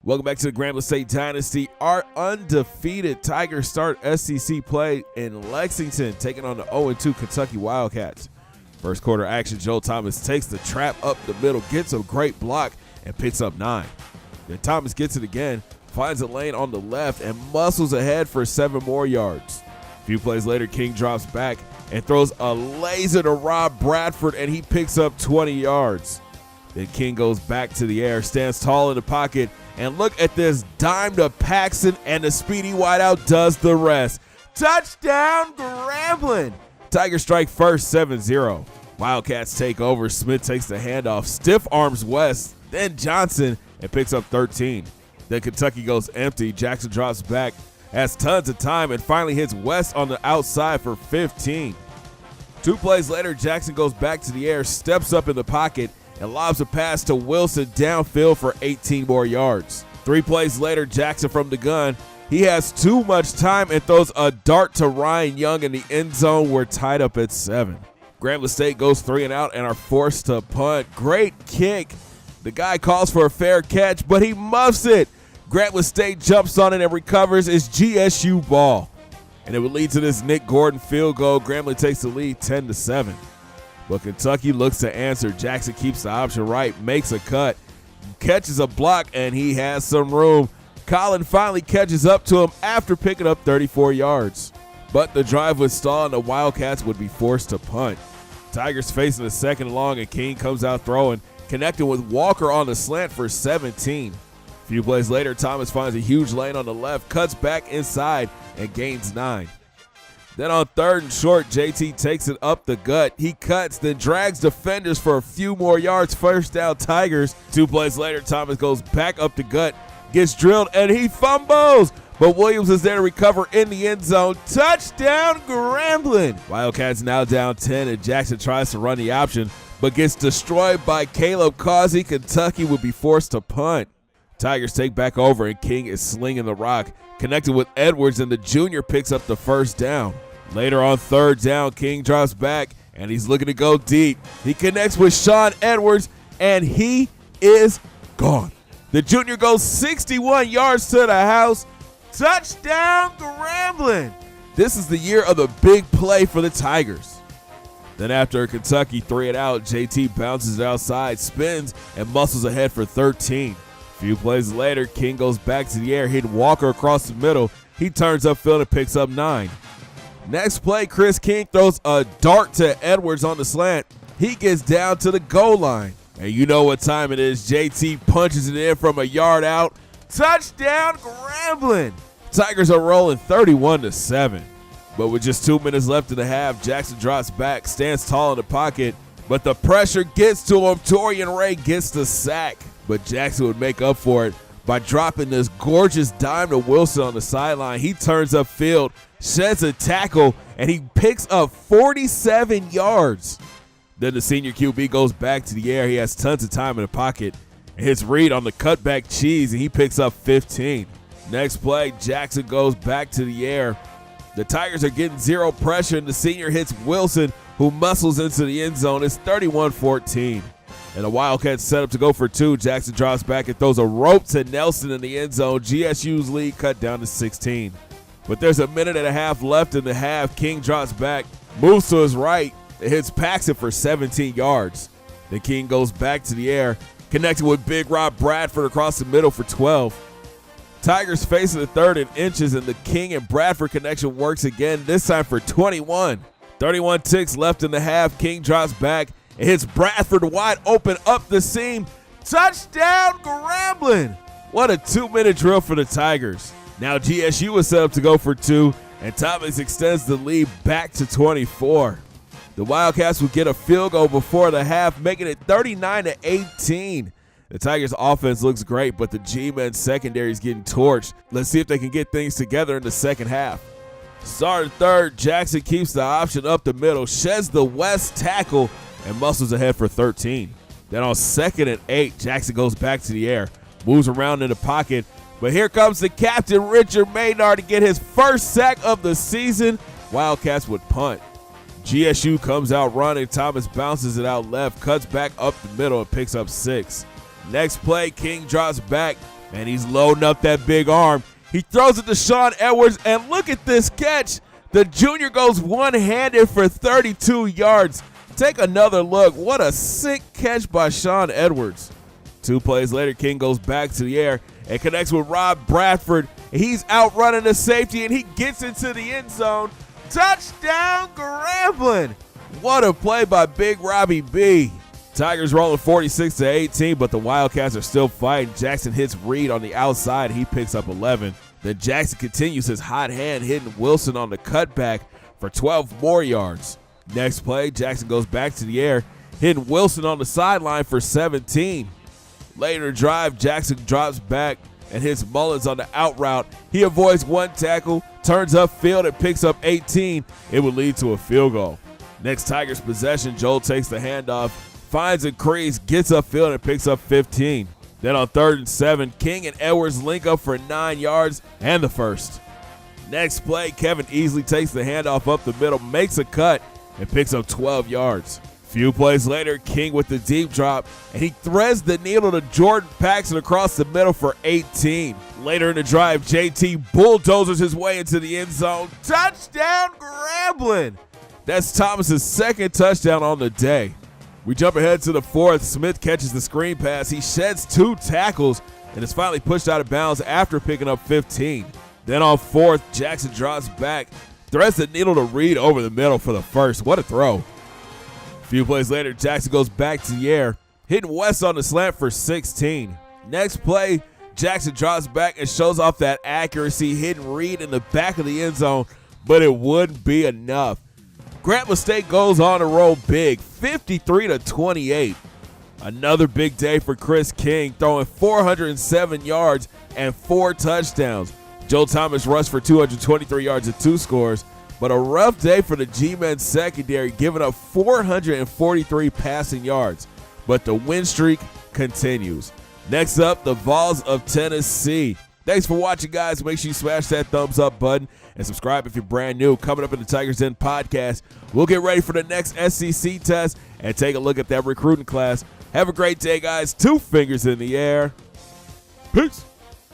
Welcome back to the Grambling State Dynasty. Our undefeated Tigers start SEC play in Lexington, taking on the 0-2 Kentucky Wildcats. First quarter action, Joe Thomas takes the trap up the middle, gets a great block, and picks up 9. Then Thomas gets it again, finds a lane on the left, and muscles ahead for 7 more yards. A few plays later, King drops back and throws a laser to Rob Bradford, and he picks up 20 yards. Then King goes back to the air, stands tall in the pocket, and look at this dime to Paxton, and the speedy wideout does the rest. Touchdown, Grambling! Tigers strike first, 7-0. Wildcats take over. Smith takes the handoff, stiff arms West, then Johnson, and picks up 13. Then Kentucky goes empty. Jackson drops back, has tons of time, and finally hits West on the outside for 15. 2 plays later, Jackson goes back to the air, steps up in the pocket, and lobs a pass to Wilson downfield for 18 more yards. 3 plays later, Jackson from the gun. He has too much time and throws a dart to Ryan Young in the end zone. We're tied up at 7. Grambling State goes 3 and out and are forced to punt. Great kick. The guy calls for a fair catch, but he muffs it. Grambling State jumps on it and recovers. It's GSU ball. And it would lead to this Nick Gordon field goal. Grambling takes the lead 10-7. But Kentucky looks to answer. Jackson keeps the option right, makes a cut, catches a block, and he has some room. Colin finally catches up to him after picking up 34 yards. But the drive would stall, and the Wildcats would be forced to punt. Tigers facing a second and long, and King comes out throwing, connecting with Walker on the slant for 17. A few plays later, Thomas finds a huge lane on the left, cuts back inside, and gains 9. Then on 3rd and short, JT takes it up the gut. He cuts, then drags defenders for a few more yards. First down, Tigers. 2 plays later, Thomas goes back up the gut, gets drilled, and he fumbles. But Williams is there to recover in the end zone. Touchdown, Grambling! Wildcats now down 10, and Jackson tries to run the option, but gets destroyed by Caleb Causey. Kentucky would be forced to punt. Tigers take back over, and King is slinging the rock, connected with Edwards, and the junior picks up the first down. Later on 3rd down, King drops back, and he's looking to go deep. He connects with Sean Edwards, and he is gone. The junior goes 61 yards to the house. Touchdown, Grambling! This is the year of the big play for the Tigers. Then after Kentucky 3 and out, JT bounces it outside, spins, and muscles ahead for 13. A few plays later, King goes back to the air, hitting Walker across the middle. He turns upfield and picks up 9. Next play, Chris King throws a dart to Edwards on the slant. He gets down to the goal line. And you know what time it is. JT punches it in from a yard out. Touchdown, Grambling! Tigers are rolling 31-7. But with just 2 minutes left in the half, Jackson drops back, stands tall in the pocket, but the pressure gets to him. Torian Ray gets the sack, but Jackson would make up for it by dropping this gorgeous dime to Wilson on the sideline. He turns upfield, sheds a tackle, and he picks up 47 yards. Then the senior QB goes back to the air. He has tons of time in the pocket and hits Reed on the cutback cheese, and he picks up 15. Next play, Jackson goes back to the air. The Tigers are getting 0 pressure, and the senior hits Wilson, who muscles into the end zone. It's 31-14. And the Wildcats set up to go for 2. Jackson drops back and throws a rope to Nelson in the end zone. GSU's lead cut down to 16. But there's a minute and a half left in the half. King drops back, moves to his right, and hits Paxton for 17 yards. Then King goes back to the air, connecting with Big Rob Bradford across the middle for 12. Tigers facing the 3rd and inches, and the King and Bradford connection works again, this time for 21. 31 ticks left in the half. King drops back and hits Bradford wide open up the seam. Touchdown, Grambling! What a 2-minute drill for the Tigers. Now GSU is set up to go for 2, and Thomas extends the lead back to 24. The Wildcats will get a field goal before the half, making it 39-18. The Tigers' offense looks great, but the G-Men secondary is getting torched. Let's see if they can get things together in the second half. Starting 3rd, Jackson keeps the option up the middle, sheds the West tackle, and muscles ahead for 13. Then on 2nd and 8, Jackson goes back to the air, moves around in the pocket, but here comes the captain, Richard Maynard, to get his first sack of the season. Wildcats would punt. GSU comes out running. Thomas bounces it out left, cuts back up the middle, and picks up 6. Next play, King drops back and he's loading up that big arm. He throws it to Sean Edwards, and look at this catch. The junior goes one-handed for 32 yards. Take another look. What a sick catch by Sean Edwards. 2 plays later, King goes back to the air and connects with Rob Bradford. He's outrunning the safety, and he gets into the end zone. Touchdown, Grambling. What a play by Big Robbie B. Tigers rolling 46-18, but the Wildcats are still fighting. Jackson hits Reed on the outside. He picks up 11. Then Jackson continues his hot hand, hitting Wilson on the cutback for 12 more yards. Next play, Jackson goes back to the air, hitting Wilson on the sideline for 17. Later drive, Jackson drops back and hits Mullins on the out route. He avoids 1 tackle, turns upfield, and picks up 18. It would lead to a field goal. Next Tigers possession, Joel takes the handoff, finds a crease, gets upfield, and picks up 15. Then on 3rd and 7, King and Edwards link up for 9 yards and the first. Next play, Kevin Easley takes the handoff up the middle, makes a cut, and picks up 12 yards. Few plays later, King with the deep drop, and he threads the needle to Jordan Paxson across the middle for 18. Later in the drive, JT bulldozers his way into the end zone. Touchdown, Grambling! That's Thomas's 2nd touchdown on the day. We jump ahead to the 4th. Smith catches the screen pass. He sheds 2 tackles and is finally pushed out of bounds after picking up 15. Then on 4th, Jackson drops back, threads the needle to Reed over the middle for the first. What a throw. A few plays later, Jackson goes back to the air, hitting West on the slant for 16. Next play, Jackson drops back and shows off that accuracy, hitting Reed in the back of the end zone, but it wouldn't be enough. Grambling State goes on to roll big, 53-28. Another big day for Chris King, throwing 407 yards and 4 touchdowns. Joe Thomas rushed for 223 yards and 2 scores, but a rough day for the G-Men secondary, giving up 443 passing yards. But the win streak continues. Next up, the Vols of Tennessee. Thanks for watching, guys. Make sure you smash that thumbs up button and subscribe if you're brand new. Coming up in the Tigers Den podcast, we'll get ready for the next SEC test and take a look at that recruiting class. Have a great day, guys. 2 fingers in the air. Peace.